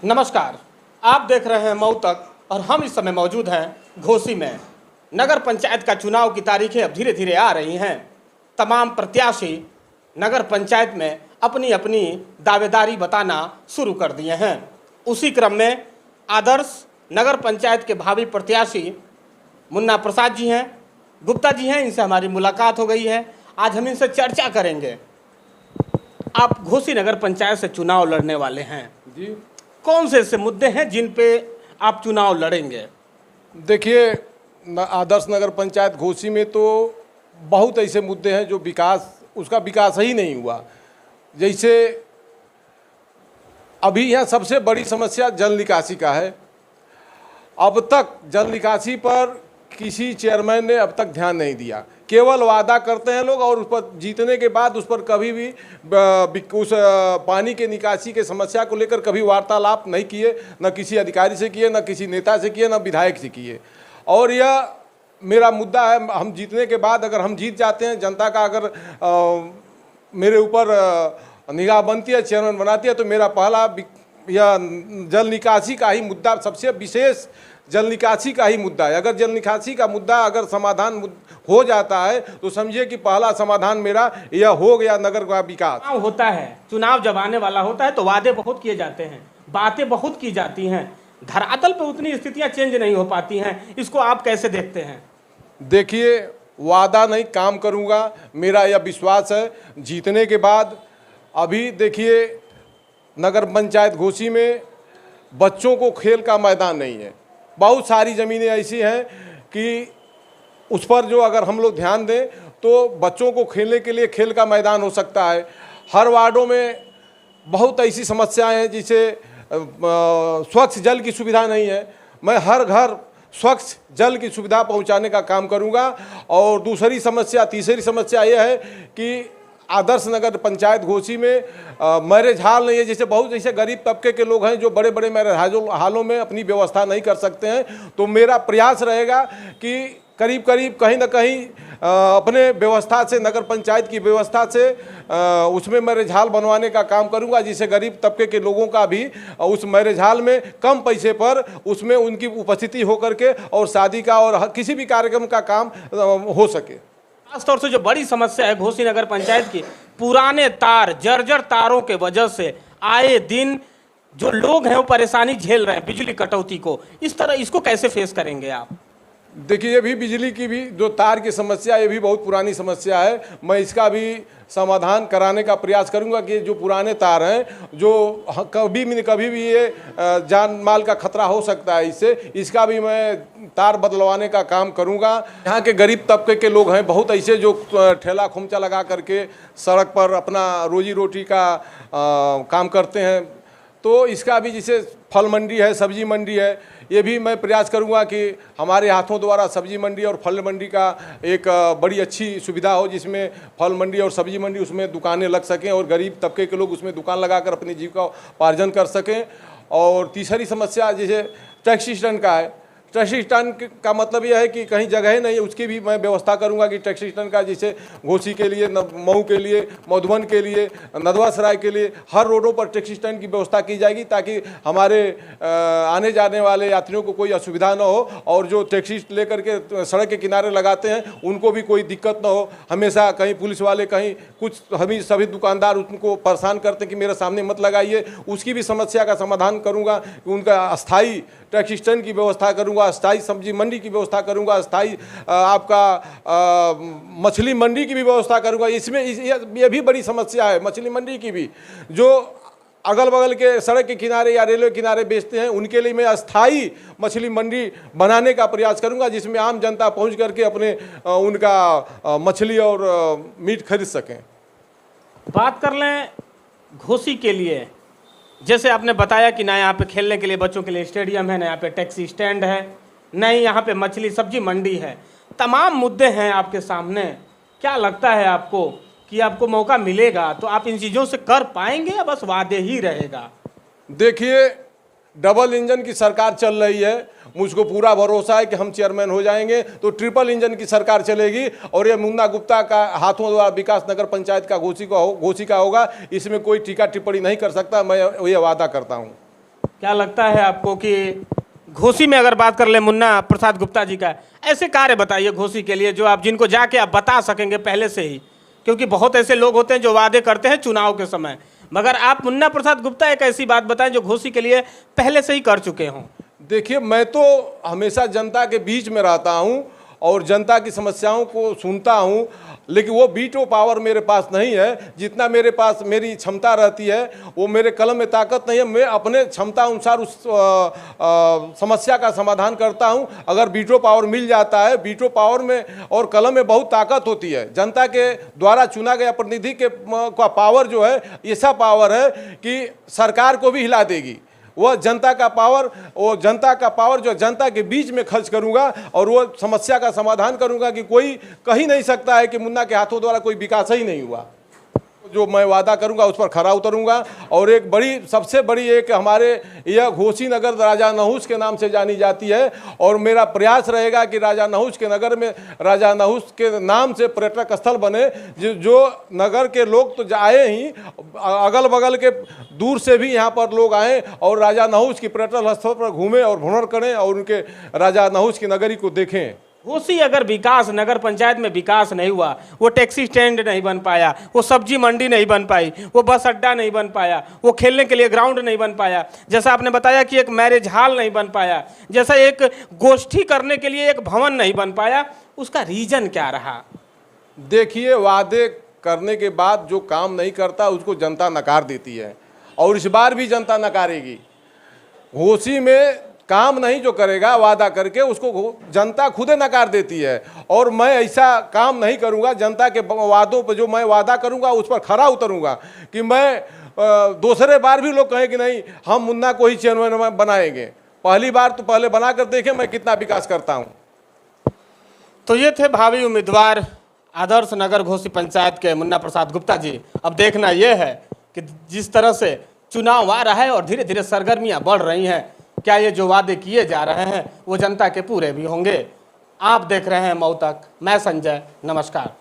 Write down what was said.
नमस्कार, आप देख रहे हैं मऊ तक और हम इस समय मौजूद हैं घोसी में। नगर पंचायत का चुनाव की तारीखें अब धीरे धीरे आ रही हैं। तमाम प्रत्याशी नगर पंचायत में अपनी अपनी दावेदारी बताना शुरू कर दिए हैं। उसी क्रम में आदर्श नगर पंचायत के भावी प्रत्याशी मुन्ना प्रसाद जी हैं, गुप्ता जी हैं, इनसे हमारी मुलाकात हो गई है। आज हम इनसे चर्चा करेंगे। आप घोसी नगर पंचायत से चुनाव लड़ने वाले हैं जी। कौन से ऐसे मुद्दे हैं जिन पे आप चुनाव लड़ेंगे? देखिए, आदर्श नगर पंचायत घोसी में तो बहुत ऐसे मुद्दे हैं जो उसका विकास ही नहीं हुआ। जैसे अभी यहाँ सबसे बड़ी समस्या जल निकासी का है। अब तक जल निकासी पर किसी चेयरमैन ने अब तक ध्यान नहीं दिया। केवल वादा करते हैं लोग और उस पर जीतने के बाद उस पर कभी भी उस पानी के निकासी के समस्या को लेकर कभी वार्तालाप नहीं किए, न किसी अधिकारी से किए, न किसी नेता से किए, न विधायक से किए। और यह मेरा मुद्दा है। हम जीतने के बाद अगर हम जीत जाते हैं, जनता का अगर मेरे ऊपर निगाह बनती है, चेयरमैन बनाती है, तो मेरा पहला यह जल निकासी का ही मुद्दा, सबसे विशेष जल निकासी का ही मुद्दा है। अगर जल निकासी का मुद्दा अगर समाधान हो जाता है तो समझिए कि पहला समाधान मेरा यह हो गया नगर का विकास। होता है, चुनाव जब आने वाला होता है तो वादे बहुत किए जाते हैं, बातें बहुत की जाती हैं, धरातल पर उतनी स्थितियां चेंज नहीं हो पाती हैं। इसको आप कैसे देखते हैं? देखिए, वादा नहीं, काम करूंगा, मेरा यह विश्वास है जीतने के बाद। अभी देखिए, नगर पंचायत घोसी में बच्चों को खेल का मैदान नहीं है। बहुत सारी ज़मीनें ऐसी हैं कि उस पर जो अगर हम लोग ध्यान दें तो बच्चों को खेलने के लिए खेल का मैदान हो सकता है। हर वार्डों में बहुत ऐसी समस्याएं हैं, जिसे स्वच्छ जल की सुविधा नहीं है। मैं हर घर स्वच्छ जल की सुविधा पहुंचाने का काम करूंगा। और तीसरी समस्या यह है कि आदर्श नगर पंचायत घोसी में मैरिज हॉल नहीं है। जैसे गरीब तबके के लोग हैं जो बड़े बड़े मैरिज हॉलों में अपनी व्यवस्था नहीं कर सकते हैं, तो मेरा प्रयास रहेगा कि करीब करीब कहीं ना कहीं अपने व्यवस्था से, नगर पंचायत की व्यवस्था से उसमें मैरिज हॉल बनवाने का काम करूंगा, जिससे गरीब तबके के लोगों का भी उस मैरिज हॉल में कम पैसे पर उसमें उनकी उपस्थिति हो करके और शादी का और किसी भी कार्यक्रम का काम हो सके। खासतौर से जो बड़ी समस्या है घोसी नगर पंचायत की, पुराने तार, जर्जर तारों के वजह से आए दिन जो लोग हैं वो परेशानी झेल रहे हैं बिजली कटौती को। इसको कैसे फेस करेंगे आप? देखिए, ये भी बिजली की भी जो तार की समस्या, ये भी बहुत पुरानी समस्या है। मैं इसका भी समाधान कराने का प्रयास करूंगा कि जो पुराने तार हैं, जो कभी भी ये जान माल का खतरा हो सकता है, इसका भी मैं तार बदलवाने का काम करूंगा। यहाँ के गरीब तबके के लोग हैं बहुत ऐसे जो ठेला खोमचा लगा करके सड़क पर अपना रोजी रोटी का काम करते हैं। तो इसका भी, जैसे फल मंडी है, सब्जी मंडी है, ये भी मैं प्रयास करूंगा कि हमारे हाथों द्वारा सब्जी मंडी और फल मंडी का एक बड़ी अच्छी सुविधा हो, जिसमें फल मंडी और सब्जी मंडी उसमें दुकानें लग सकें और गरीब तबके के लोग उसमें दुकान लगाकर अपनी जीविका उपार्जन कर सकें। और तीसरी समस्या जैसे टैक्सी स्टैंड का है। टैक्सी स्टैंड का मतलब यह है कि कहीं जगह नहीं है, उसकी भी मैं व्यवस्था करूंगा कि टैक्सी स्टैंड का, जैसे घोसी के लिए, मऊ के लिए, मधुबन के लिए, नदवा सराय के लिए हर रोडों पर टैक्सी स्टैंड की व्यवस्था की जाएगी, ताकि हमारे आने जाने वाले यात्रियों को कोई असुविधा न हो और जो टैक्सी लेकर के सड़क के किनारे लगाते हैं उनको भी कोई दिक्कत न हो। हमेशा कहीं पुलिस वाले, कहीं कुछ, हम सभी दुकानदार उनको परेशान करते हैं कि मेरे सामने मत लगाइए। उसकी भी समस्या का समाधान करूँगा कि उनका अस्थायी टैक्सी स्टैंड की व्यवस्था करूंगा, अस्थायी सब्जी मंडी की व्यवस्था करूंगा, अस्थायी आपका मछली मंडी की भी व्यवस्था करूंगा। इसमें ये भी बड़ी समस्या है मछली मंडी की भी। जो अगल बगल के सड़क के किनारे या रेलवे किनारे बेचते हैं, उनके लिए मैं अस्थायी मछली मंडी बनाने का प्रयास करूंगा, जिसमें आम जनता पहुंच करके अपने उनका मछली और मीट खरीद सकें। बात कर लें घोसी के लिए, जैसे आपने बताया कि ना यहाँ पे खेलने के लिए बच्चों के लिए स्टेडियम है, ना यहाँ पे टैक्सी स्टैंड है, नहीं यहाँ पे मछली सब्जी मंडी है। तमाम मुद्दे हैं आपके सामने। क्या लगता है आपको कि आपको मौका मिलेगा तो आप इन चीज़ों से कर पाएंगे या बस वादे ही रहेगा? देखिए, डबल इंजन की सरकार चल रही है। मुझको पूरा भरोसा है कि हम चेयरमैन हो जाएंगे तो ट्रिपल इंजन की सरकार चलेगी और ये मुन्ना गुप्ता का हाथों द्वारा विकास नगर पंचायत का घोसी का होगा। इसमें कोई टीका टिप्पणी नहीं कर सकता, मैं ये वादा करता हूँ। क्या लगता है आपको कि घोसी में अगर बात कर ले मुन्ना प्रसाद गुप्ता जी का, ऐसे कार्य बताइए घोसी के लिए जो आप जिनको जाके आप बता सकेंगे पहले से ही, क्योंकि बहुत ऐसे लोग होते हैं जो वादे करते हैं चुनाव के समय, मगर आप मुन्ना प्रसाद गुप्ता एक ऐसी बात बताएं जो घोसी के लिए पहले से ही कर चुके हों। देखिए, मैं तो हमेशा जनता के बीच में रहता हूं और जनता की समस्याओं को सुनता हूं, लेकिन वो वीटो पावर मेरे पास नहीं है। जितना मेरे पास मेरी क्षमता रहती है वो मेरे कलम में ताकत नहीं है। मैं अपने क्षमता अनुसार उस समस्या का समाधान करता हूं। अगर वीटो पावर मिल जाता है, वीटो पावर में और कलम में बहुत ताकत होती है। जनता के द्वारा चुना गया प्रतिनिधि के का पावर जो है, ऐसा पावर है कि सरकार को भी हिला देगी। वो जनता का पावर जो जनता के बीच में खर्च करूंगा और वो समस्या का समाधान करूंगा कि कोई कह ही नहीं सकता है कि मुन्ना के हाथों द्वारा कोई विकास ही नहीं हुआ। जो मैं वादा करूंगा उस पर खरा उतरूंगा। और एक सबसे बड़ी एक हमारे यह घोसी नगर राजा नहुस के नाम से जानी जाती है और मेरा प्रयास रहेगा कि राजा नहुस के नगर में राजा नहुस के नाम से पर्यटक स्थल बने। जो नगर के लोग तो आए ही, अगल बगल के दूर से भी यहाँ पर लोग आएँ और राजा नहुस की पर्यटन स्थल पर घूमें और भ्रमण करें और उनके राजा नहुस की नगरी को देखें। घोसी अगर विकास, नगर पंचायत में विकास नहीं हुआ, वो टैक्सी स्टैंड नहीं बन पाया, वो सब्जी मंडी नहीं बन पाई, वो बस अड्डा नहीं बन पाया, वो खेलने के लिए ग्राउंड नहीं बन पाया, जैसा आपने बताया कि एक मैरिज हॉल नहीं बन पाया, जैसा एक गोष्ठी करने के लिए एक भवन नहीं बन पाया, उसका रीजन क्या रहा? देखिए, वादे करने के बाद जो काम नहीं करता उसको जनता नकार देती है और इस बार भी जनता नकारेगी। घोसी में काम नहीं जो करेगा वादा करके उसको जनता खुदे नकार देती है और मैं ऐसा काम नहीं करूंगा। जनता के वादों पर जो मैं वादा करूंगा उस पर खरा उतरूंगा कि मैं दूसरे बार भी लोग कहें कि नहीं, हम मुन्ना को ही चेयरमैन बनाएंगे। पहली बार तो पहले बना कर देखें मैं कितना विकास करता हूं। तो ये थे भावी उम्मीदवार आदर्श नगर घोसी पंचायत के मुन्ना प्रसाद गुप्ता जी। अब देखना यह है कि जिस तरह से चुनाव आ रहा है और धीरे धीरे सरगर्मियां बढ़ रही हैं, क्या ये जो वादे किए जा रहे हैं वो जनता के पूरे भी होंगे? आप देख रहे हैं मऊ तक, मैं संजय, नमस्कार।